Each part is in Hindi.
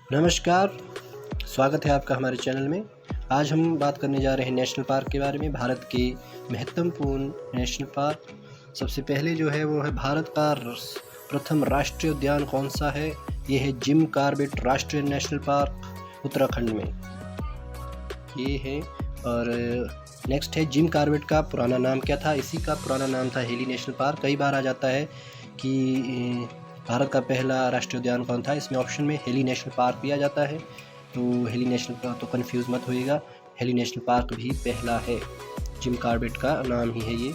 नमस्कार, स्वागत है आपका हमारे चैनल में। आज हम बात करने जा रहे हैं नेशनल पार्क के बारे में। भारत के महत्वपूर्ण नेशनल पार्क। सबसे पहले जो है वो है भारत का प्रथम राष्ट्रीय उद्यान कौन सा है? ये है जिम कॉर्बेट राष्ट्रीय नेशनल पार्क, उत्तराखंड में ये है। और नेक्स्ट है जिम कॉर्बेट का पुराना नाम क्या था? इसी का पुराना नाम था हेली नेशनल पार्क। कई बार आ जाता है कि भारत का पहला राष्ट्रीय उद्यान कौन था, इसमें ऑप्शन में हेली नेशनल पार्क भी आ जाता है। तो हेली नेशनल पार्क तो कंफ्यूज मत होइएगा, हेली नेशनल पार्क भी पहला है, जिम कॉर्बेट का नाम ही है ये।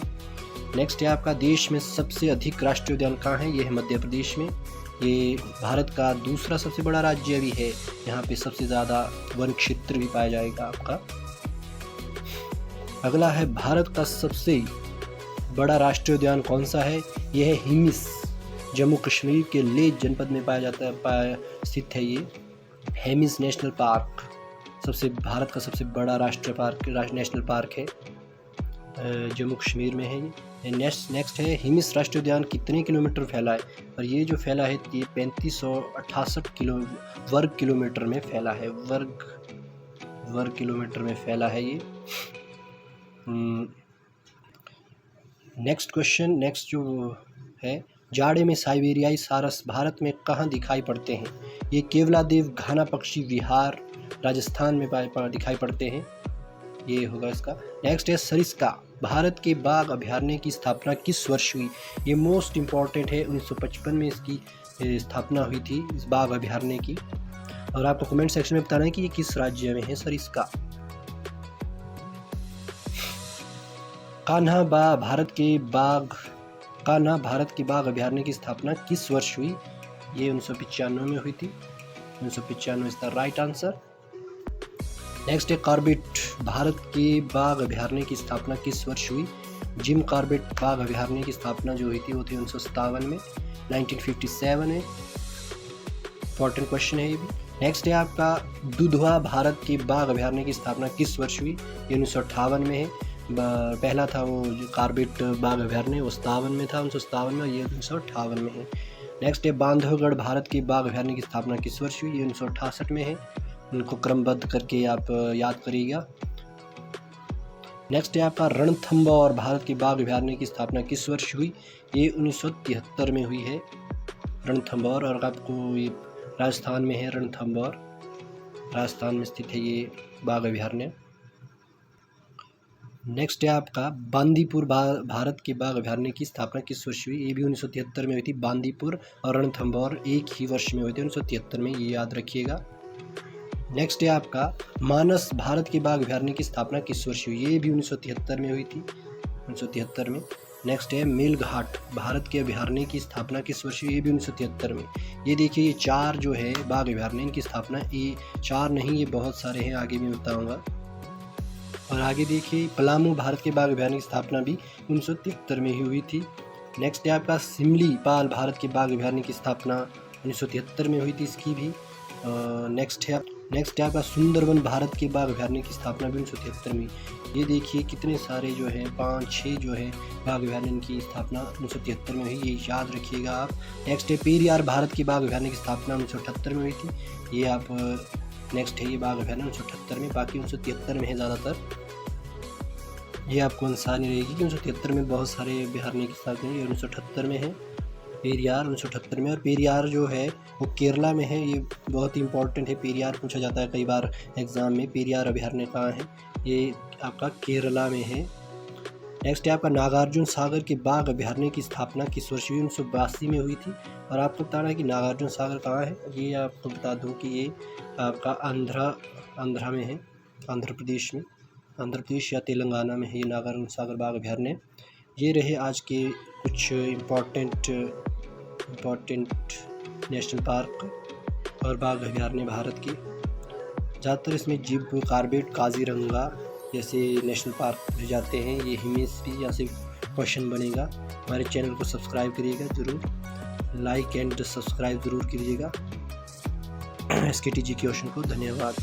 नेक्स्ट है आपका देश में सबसे अधिक राष्ट्रीय उद्यान कहाँ है? ये है मध्य प्रदेश में। ये भारत का दूसरा सबसे बड़ा राज्य भी है। यहाँ पे सबसे ज़्यादा वन क्षेत्र भी पाया जाएगा आपका। अगला है भारत का सबसे बड़ा राष्ट्रीय उद्यान कौन सा है? यह है हिमिस, जम्मू कश्मीर के लेह जनपद में पाया जाता है, स्थित है ये हेमिस नेशनल पार्क। भारत का सबसे बड़ा नेशनल पार्क है, जम्मू कश्मीर में है ये। नेक्स्ट है हिमिस राष्ट्रीय उद्यान कितने किलोमीटर फैला है? और ये जो फैला है ये 3568 वर्ग किलोमीटर में फैला है। वर्ग किलोमीटर में फैला है ये। नेक्स्ट जो है, जाड़े में साइबेरियाई सारस भारत में कहाँ दिखाई पड़ते हैं? ये केवलादेव घाना पक्षी विहार राजस्थान में दिखाई पड़ते हैं, ये होगा इसका। नेक्स्ट है सरिस्का, भारत के बाघ अभयारण्य की स्थापना किस वर्ष हुई? ये मोस्ट इम्पॉर्टेंट है, 1955 में इसकी स्थापना हुई थी, इस बाघ अभयारण्य की। और आपको कमेंट सेक्शन में बताना है कि ये किस राज्य में है सरिस्का। कान्हा भारत के बाघ अभयारण्य की स्थापना किस वर्ष हुई? ये 1995 में हुई थी। 1995 is the right answer. Next है कॉर्बेट, भारत के बाघ अभयारण्य की स्थापना किस वर्ष हुई? जिम कॉर्बेट बाघ अभयारण्य की स्थापना जो हुई थी वो थी 1957 में, 1957 है। इंपॉर्टेंट क्वेश्चन है ये भी। नेक्स्ट है आपका दुधवा, भारत के बाघ अभयारण्य की स्थापना किस वर्ष हुई? ये 1958 में है। पहला था वो जो कॉर्बेट बाघ अभयारण्य, वो 57 में था, 1957 में, और ये 1958 में है। नेक्स्ट है बांधवगढ़, भारत के बाघ अभयारण्य की स्थापना किस वर्ष हुई? ये 1968 में है। उनको क्रमबद्ध करके आप याद करिएगा। नेक्स्ट है आपका रणथंभौर, भारत के बाघ अभयारण्य की स्थापना किस वर्ष हुई? ये 1973 में हुई है रणथंभौर। और आपको ये राजस्थान में है रणथंभौर, राजस्थान में स्थित है ये बाघ अभयारण्य। नेक्स्ट है आपका बांदीपुर, भारत के बाघ अभयारण्य की स्थापना किस वर्ष हुई? ये भी 1973 में हुई थी। बांदीपुर और रणथंभौर एक ही वर्ष में हुए थे, 1973 में, ये याद रखिएगा। नेक्स्ट है आपका मानस, भारत के बाघ अभयारण्य की स्थापना किस वर्ष हुई? ये भी 1973 में हुई थी, 1973 में। नेक्स्ट है मेलघाट, भारत के अभयारण्य की स्थापना किस वर्ष हुई? ये भी 1973 में। ये देखिए ये 4 जो है बाघ अभयारण्य, इनकी स्थापना, ये 4 नहीं, ये बहुत सारे हैं, आगे भी बताऊँगा। और आगे देखिए पलामू, भारत के बाघ अभयारण्य की स्थापना भी 1973 में ही हुई थी। नेक्स्ट है आपका सिमलीपाल, भारत के बाघ अभयारण्य की स्थापना 1973 में हुई थी, इसकी भी। नेक्स्ट है आपका सुंदरवन, भारत के बाघ अभयारण्य की स्थापना भी 1973 में। ये देखिए कितने सारे जो है 5-6 जो है बाघ अभयारण्य की स्थापना 1973 में हुई, ये याद रखिएगा आप। नेक्स्ट है पेरियार, भारत के बाघ अभयारण्य की स्थापना 1978 में हुई थी, ये आप नेक्स्ट है ये बाघ अभयारण्य 1978 में, बाकी 1973 में है ज़्यादातर। ये आपको आसानी रहेगी कि 1973 में बहुत सारे अभयारण्य की स्थापना हुई, 1978 में है पेरियार, 1978 में। और पेरियार जो है वो केरला में है, ये बहुत ही इंपॉर्टेंट है, पेरियार पूछा जाता है कई बार एग्ज़ाम में। पेरियार अभयारण्य कहाँ है? ये आपका केरला में है। नेक्स्ट है आपका नागार्जुन सागर के बाघ अभयारण्य की स्थापना किस वर्ष हुई? 1982 में हुई थी। और आपको बताना है कि नागार्जुन सागर कहाँ है, ये आपको बता दूँ कि ये आपका आंध्रा में है, आंध्र प्रदेश या तेलंगाना में है ये नागार्जुन सागर बाघ अभयारण्य। ये रहे आज के कुछ इम्पॉर्टेंट नेशनल पार्क और बाघ अभयारण्य भारत के। ज़्यादातर इसमें जिम कॉर्बेट, काजीरंगा जैसे नेशनल पार्क भी जाते हैं। ये हिमेश भी यहाँ से क्वेश्चन बनेगा। हमारे चैनल को सब्सक्राइब करिएगा ज़रूर, लाइक एंड सब्सक्राइब ज़रूर कीजिएगा। SKT GK क्वेश्चन को धन्यवाद।